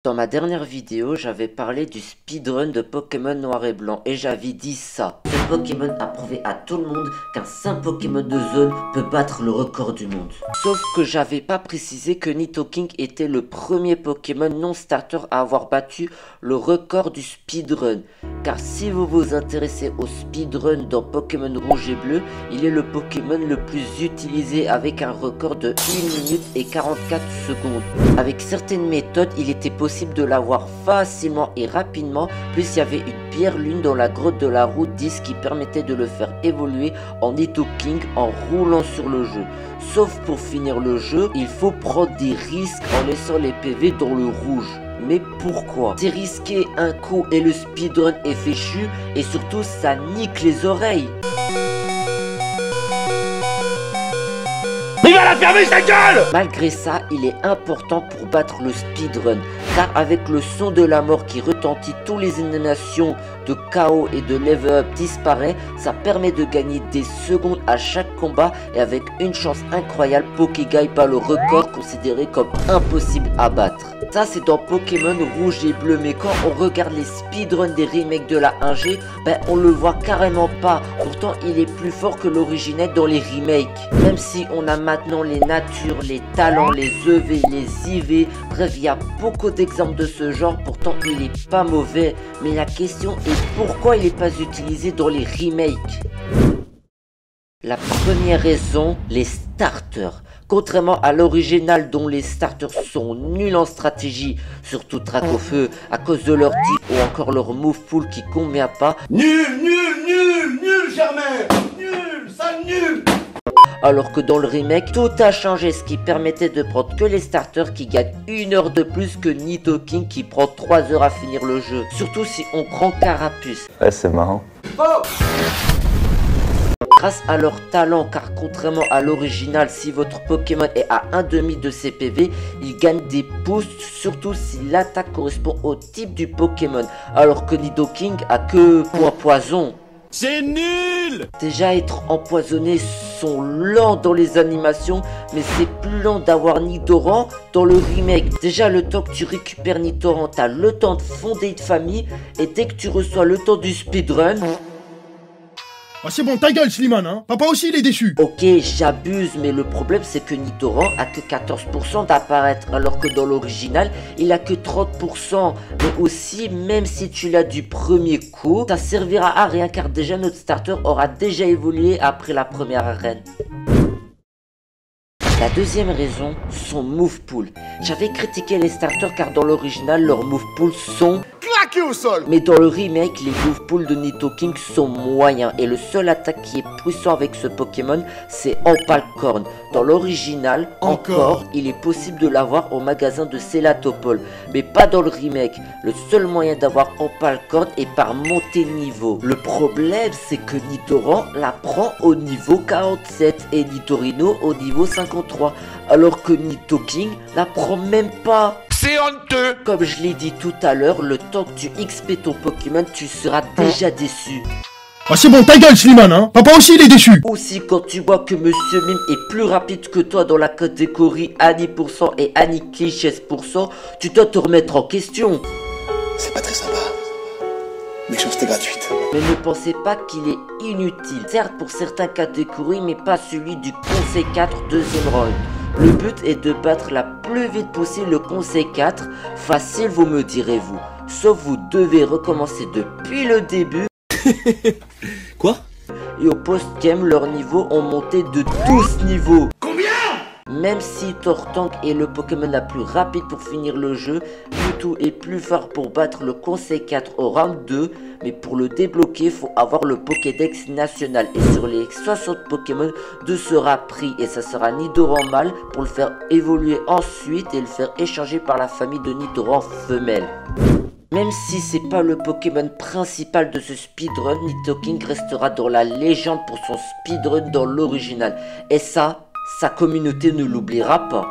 Dans ma dernière vidéo, j'avais parlé du speedrun de Pokémon Noir et Blanc et j'avais dit ça. Ce Pokémon a prouvé à tout le monde qu'un simple Pokémon de zone peut battre le record du monde. Sauf que j'avais pas précisé que Nidoking était le premier Pokémon non starter à avoir battu le record du speedrun. Car si vous vous intéressez au speedrun dans Pokémon Rouge et Bleu, il est le Pokémon le plus utilisé avec un record de 1 minute et 44 secondes. Avec certaines méthodes, il était possible de l'avoir facilement et rapidement, plus il y avait une pierre lune dans la grotte de la route 10 qui permettait de le faire évoluer en Nidoking en roulant sur le jeu. Sauf pour finir le jeu, il faut prendre des risques en laissant les PV dans le rouge. Mais pourquoi? C'est risqué un coup et le speedrun est fichu et surtout ça nique les oreilles. Il va la fermer sa gueule! Malgré ça, il est important pour battre le speedrun, car avec le son de la mort qui retentit, toutes les animations de KO et de level up disparaissent, ça permet de gagner des secondes à chaque combat et avec une chance incroyable, Pokéguy bat le record considéré comme impossible à battre. Ça c'est dans Pokémon Rouge et Bleu, mais quand on regarde les speedruns des remakes de la 1G, on le voit carrément pas, pourtant il est plus fort que l'original dans les remakes. Même si on a maintenant les natures, les talents, les EV, les IV, bref il y a beaucoup d'exemples de ce genre, pourtant il est pas mauvais, mais la question est pourquoi il n'est pas utilisé dans les remakes? La première raison, les starters. Contrairement à l'original dont les starters sont nuls en stratégie, surtout traque au feu à cause de leur type ou encore leur move pool qui convient pas. Nul, Germain! Nul, sale nul! Alors que dans le remake, tout a changé, ce qui permettait de prendre que les starters qui gagnent 1 heure de plus que Nidoking qui prend 3 heures à finir le jeu. Surtout si on prend Carapuce. Ouais, c'est marrant. Oh! Grâce à leur talent, car contrairement à l'original, si votre Pokémon est à 1,5 de CPV, il gagne des boosts, surtout si l'attaque correspond au type du Pokémon, alors que Nidoking a que point poison. C'est nul! Déjà être empoisonné sont lents dans les animations, mais c'est plus lent d'avoir Nidoran dans le remake. Déjà le temps que tu récupères Nidoran, t'as le temps de fonder une famille, et dès que tu reçois le temps du speedrun... Ah c'est bon, ta gueule Slimane, hein. Papa aussi il est déçu. Ok, j'abuse, mais le problème c'est que Nidoran a que 14% d'apparaître, alors que dans l'original, il a que 30%. Mais aussi, même si tu l'as du premier coup, ça servira à rien car déjà notre starter aura déjà évolué après la première arène. La deuxième raison, son move pool. J'avais critiqué les starters car dans l'original, leurs move pools sont... Au sol. Mais dans le remake, les move pools de Nidoking sont moyens et le seul attaque qui est puissant avec ce Pokémon, c'est Empalcorn. Dans l'original, encore, il est possible de l'avoir au magasin de Célatopol, mais pas dans le remake. Le seul moyen d'avoir Empalcorn est par montée de niveau. Le problème, c'est que Nidoran la prend au niveau 47 et Nidorino au niveau 53, alors que Nidoking la prend même pas. C'est honteux! Comme je l'ai dit tout à l'heure, le temps que tu XP ton Pokémon, tu seras déjà déçu. Ah c'est bon, ta gueule Slimane, hein. Papa aussi il est déçu. Aussi, quand tu vois que Monsieur Mime est plus rapide que toi dans la catégorie Annie% et Annie 16%, tu dois te remettre en question. C'est pas très sympa. Méchanceté gratuite. Mais ne pensez pas qu'il est inutile. Certes pour certaines catégories, mais pas celui du Conseil 4 deuxième round. Le but est de battre la plus vite possible le Conseil 4. Facile, vous me direz-vous. Sauf vous devez recommencer depuis le début. Quoi? Et au post-game, leurs niveaux ont monté de 12 niveaux. Combien? Même si Tortank est le Pokémon la plus rapide pour finir le jeu, Mewtwo est plus fort pour battre le Conseil 4 au round 2, mais pour le débloquer, il faut avoir le Pokédex national. Et sur les 60 Pokémon, 2 sera pris et ça sera Nidoran mâle pour le faire évoluer ensuite et le faire échanger par la famille de Nidoran femelle. Même si c'est pas le Pokémon principal de ce speedrun, Nidoking restera dans la légende pour son speedrun dans l'original. Et ça, sa communauté ne l'oubliera pas.